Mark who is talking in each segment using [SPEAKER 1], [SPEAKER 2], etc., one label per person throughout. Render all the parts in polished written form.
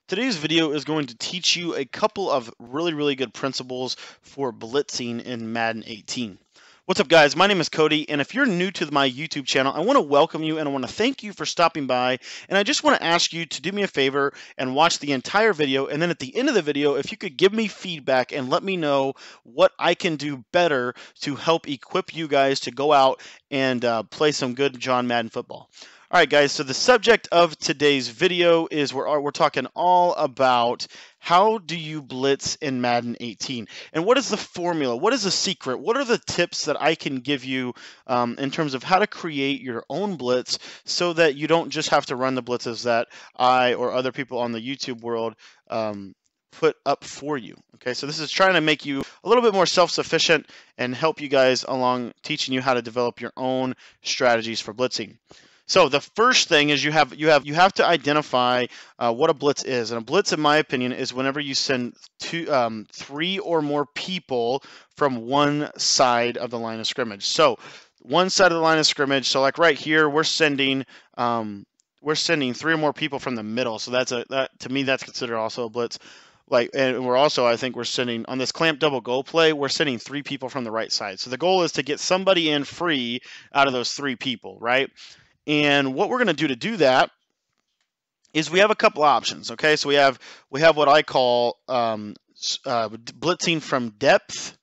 [SPEAKER 1] Today's video is going to teach you a couple of really good principles for blitzing in Madden 18. What's up, guys? My name is Cody, and if you're new to my YouTube channel, I want to welcome you and I want to thank you for stopping by. And I just want to ask you to do me a favor and watch the entire video, and then at the end of the video, if you could give me feedback and let me know what I can do better to help equip you guys to go out and play some good John Madden football. All right, guys, so the subject of today's video is we're talking all about how do you blitz in Madden 18, and what is the formula, what is the secret, what are the tips that I can give you in terms of how to create your own blitz so that you don't just have to run the blitzes that I or other people on the YouTube world put up for you. Okay, so this is trying to make you a little bit more self-sufficient and help you guys along, teaching you how to develop your own strategies for blitzing. So the first thing is you have to identify what a blitz is, and a blitz, in my opinion, is whenever you send three or more people from one side of the line of scrimmage. So one side of the line of scrimmage. So like right here, we're sending three or more people from the middle. So to me that's considered also a blitz. And we're also, I think we're sending on this clamp double go play, we're sending three people from the right side. So the goal is to get somebody in free out of those three people, right? And what we're going to do that is we have a couple options. Okay, so we have what I call blitzing from depth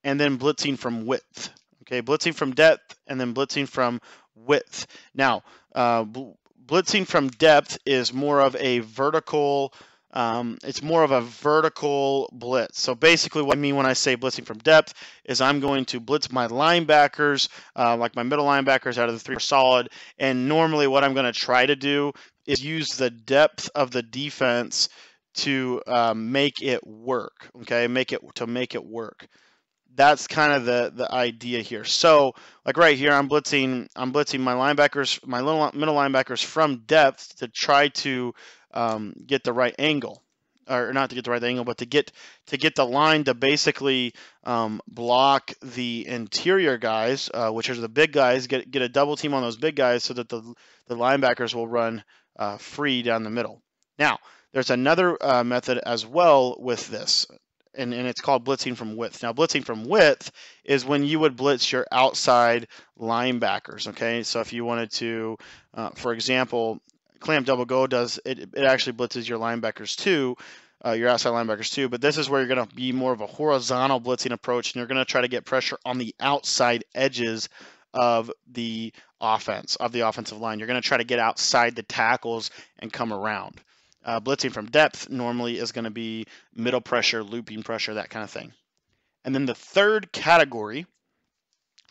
[SPEAKER 1] and then blitzing from width. Okay, blitzing from depth and then blitzing from width. Now, blitzing from depth is more of a vertical. It's more of a vertical blitz. So basically what I mean when I say blitzing from depth is I'm going to blitz my linebackers, like my middle linebackers out of the three are solid. And normally what I'm going to try to do is use the depth of the defense to make it work. Okay, make it work. That's kind of the idea here. So like right here, I'm blitzing my linebackers, my middle linebackers from depth to try to get the right angle, or not to get the right angle, but to get the line to basically block the interior guys, which are the big guys. Get a double team on those big guys so that the linebackers will run free down the middle. Now, there's another method as well with this. And it's called blitzing from width. Now, blitzing from width is when you would blitz your outside linebackers. Okay, so if you wanted to, for example, clamp double go does it actually blitzes your linebackers too, your outside linebackers too. But this is where you're going to be more of a horizontal blitzing approach, and you're going to try to get pressure on the outside edges of the offensive line. You're going to try to get outside the tackles and come around. Blitzing from depth normally is going to be middle pressure, looping pressure, that kind of thing. And then the third category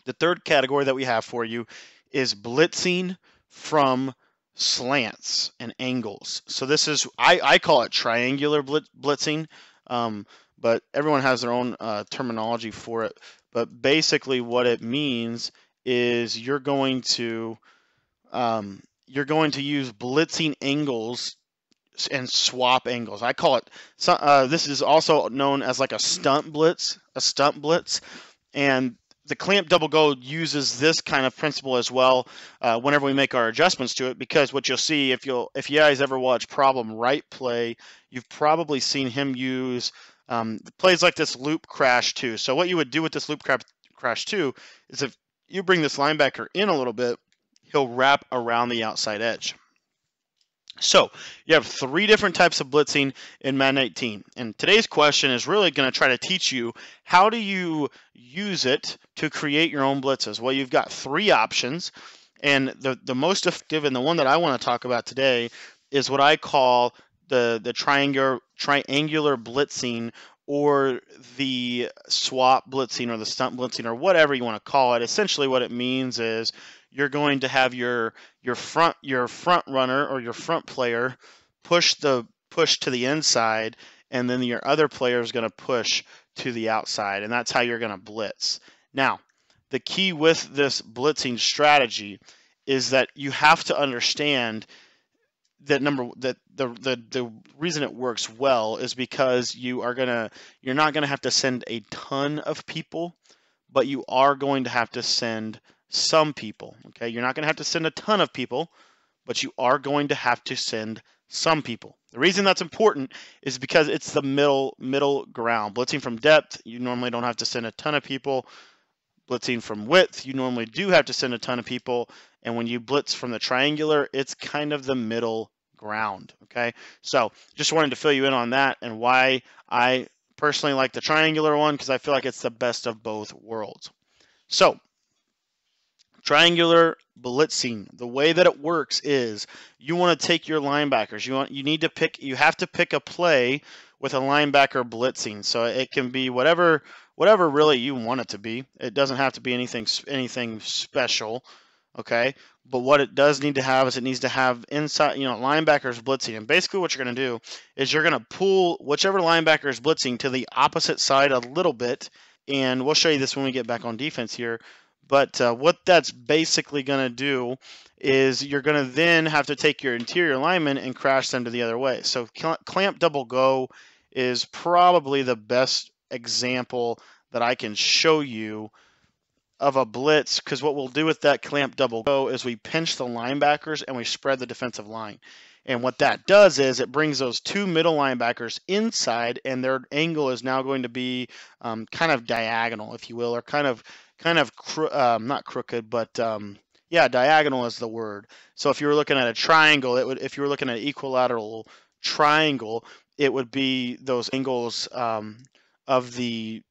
[SPEAKER 1] that we have for you is blitzing from slants and angles. So this is, I call it triangular blitzing, but everyone has their own terminology for it. But basically what it means is you're going to use blitzing angles and swap angles. I call it, this is also known as like a stunt blitz, and the clamp double go uses this kind of principle as well whenever we make our adjustments to it, because what you'll see, if you guys ever watch Problem Right play, you've probably seen him use plays like this loop crash 2. So what you would do with this loop crash 2 is if you bring this linebacker in a little bit, he'll wrap around the outside edge. So you have three different types of blitzing in Madden 18, and today's question is really going to try to teach you how do you use it to create your own blitzes. Well, you've got three options, and the most effective and the one that I want to talk about today is what I call the triangular blitzing, or the swap blitzing, or the stunt blitzing, or whatever you want to call it. Essentially what it means is you're going to have your front runner or your front player push to the inside, and then your other player is going to push to the outside, and that's how you're going to blitz. Now, the key with this blitzing strategy is that you have to understand that the reason it works well is because you're not going to have to send a ton of people, but you are going to have to send some people. Okay, you're not going to have to send a ton of people, but you are going to have to send some people. The reason that's important is because it's the middle ground. Blitzing from depth, you normally don't have to send a ton of people. Blitzing from width, you normally do have to send a ton of people. And when you blitz from the triangular, it's kind of the middle ground. Okay, so just wanted to fill you in on that and why I personally like the triangular one, because I feel like it's the best of both worlds. So triangular blitzing, the way that it works is you want to take your linebackers. You have to pick a play with a linebacker blitzing. So it can be whatever really you want it to be. It doesn't have to be anything special, okay? But what it does need to have is it needs to have inside, linebackers blitzing. And basically what you're going to do is you're going to pull whichever linebacker is blitzing to the opposite side a little bit. And we'll show you this when we get back on defense here. But what that's basically going to do is you're going to then have to take your interior linemen and crash them to the other way. So clamp double go is probably the best example that I can show you of a blitz, because what we'll do with that clamp double go is we pinch the linebackers and we spread the defensive line. And what that does is it brings those two middle linebackers inside, and their angle is now going to be kind of diagonal, if you will, or not crooked, but yeah, diagonal is the word. So if you were looking at a triangle, if you were looking at an equilateral triangle, it would be those angles of the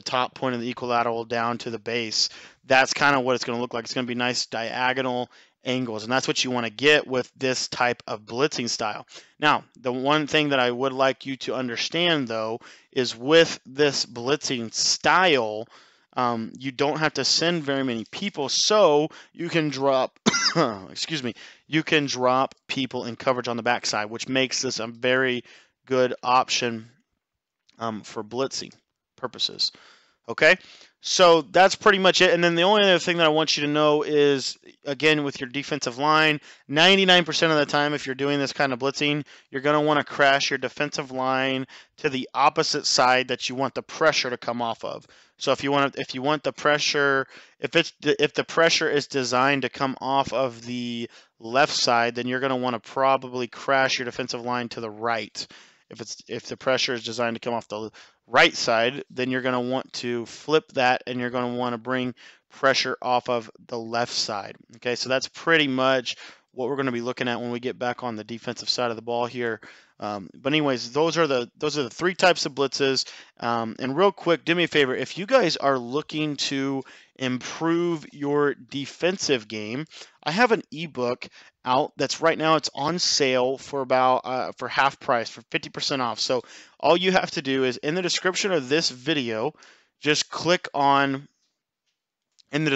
[SPEAKER 1] top point of the equilateral down to the base. That's kind of what it's going to look like. It's going to be nice diagonal angles, and that's what you want to get with this type of blitzing style. Now, the one thing that I would like you to understand, though, is with this blitzing style, you don't have to send very many people, so you can drop you can drop people in coverage on the backside, which makes this a very good option for blitzing purposes. Okay, so that's pretty much it. And then the only other thing that I want you to know is, again, with your defensive line, 99% of the time, if you're doing this kind of blitzing, you're going to want to crash your defensive line to the opposite side that you want the pressure to come off of. So if you want the pressure, if the pressure is designed to come off of the left side, then you're going to want to probably crash your defensive line to the right. If the pressure is designed to come off the right side, then you're going to want to flip that, and you're going to want to bring pressure off of the left side. Okay, so that's pretty much what we're going to be looking at when we get back on the defensive side of the ball here. But anyways, those are the three types of blitzes. And real quick, do me a favor, if you guys are looking to improve your defensive game, I have an ebook out that's right now, it's on sale for about for half price, for 50% off. So all you have to do is, in the description of this video, just click on the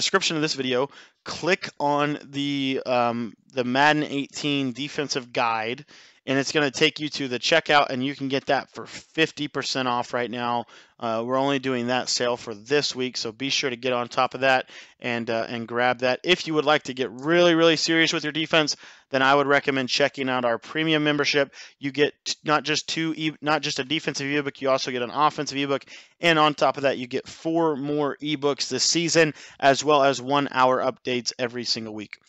[SPEAKER 1] Madden 18 defensive guide, and it's going to take you to the checkout, and you can get that for 50% off right now. We're only doing that sale for this week, so be sure to get on top of that and grab that. If you would like to get really, really serious with your defense, then I would recommend checking out our premium membership. You get not just a defensive ebook, you also get an offensive ebook, and on top of that, you get 4 more ebooks this season, as well as 1-hour updates every single week.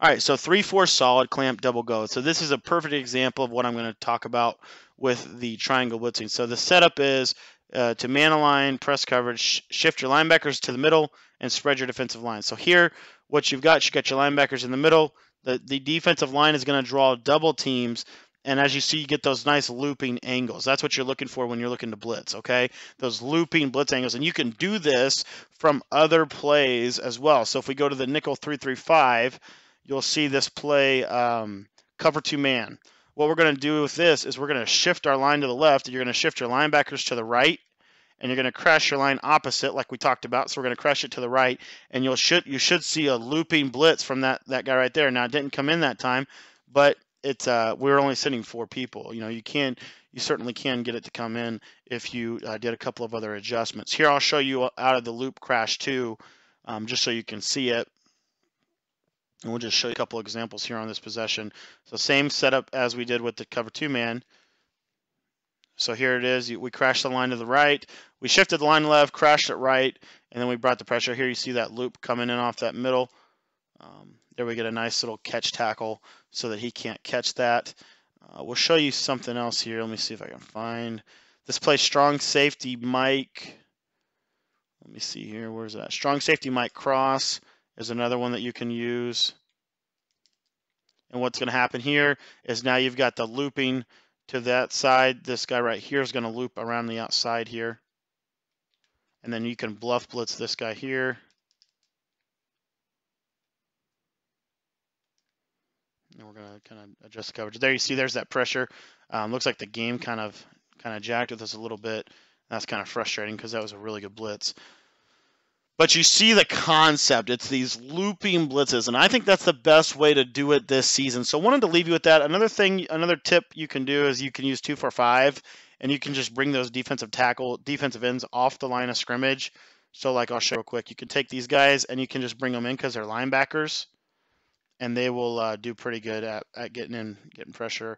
[SPEAKER 1] All right, so 3-4 solid clamp double go. So this is a perfect example of what I'm going to talk about with the triangle blitzing. So the setup is to man align, press coverage, shift your linebackers to the middle, and spread your defensive line. So here, what you've got your linebackers in the middle. The defensive line is going to draw double teams, and as you see, you get those nice looping angles. That's what you're looking for when you're looking to blitz, okay? Those looping blitz angles, and you can do this from other plays as well. So if we go to the nickel 3-3-5, you'll see this play, cover 2 man. What we're going to do with this is we're going to shift our line to the left, and you're going to shift your linebackers to the right, and you're going to crash your line opposite like we talked about. So we're going to crash it to the right, and you should see a looping blitz from that guy right there. Now, it didn't come in that time, but it's we were only sending 4 people. You certainly can get it to come in if you did a couple of other adjustments. Here, I'll show you out of the loop crash too, just so you can see it. And we'll just show you a couple examples here on this possession. So same setup as we did with the cover 2 man. So here it is. We crashed the line to the right. We shifted the line left, crashed it right, and then we brought the pressure. Here you see that loop coming in off that middle. There we get a nice little catch tackle so that he can't catch that. We'll show you something else here. Let me see if I can find this play. Strong safety Mike. Let me see here. Where's that? Strong safety Mike cross is another one that you can use. And what's going to happen here is now you've got the looping to that side. This guy right here is going to loop around the outside here. And then you can bluff blitz this guy here. And we're going to kind of adjust the coverage. There you see there's that pressure. Looks like the game kind of jacked with us a little bit. That's kind of frustrating because that was a really good blitz. But you see the concept. It's these looping blitzes, and I think that's the best way to do it this season. So I wanted to leave you with that. Another tip you can do is you can use 2-4-5, and you can just bring those defensive ends off the line of scrimmage. So like I'll show real quick. You can take these guys, and you can just bring them in because they're linebackers, and they will do pretty good at getting pressure.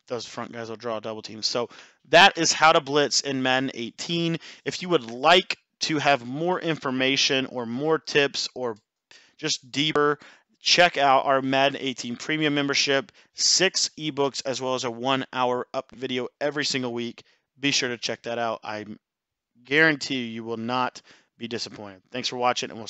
[SPEAKER 1] Those front guys will draw double teams. So that is how to blitz in Madden 18. If you would like to have more information or more tips or just deeper, check out our Madden 18 premium membership, 6 ebooks, as well as a 1-hour up video every single week. Be sure to check that out. I guarantee you will not be disappointed. Thanks for watching, and we'll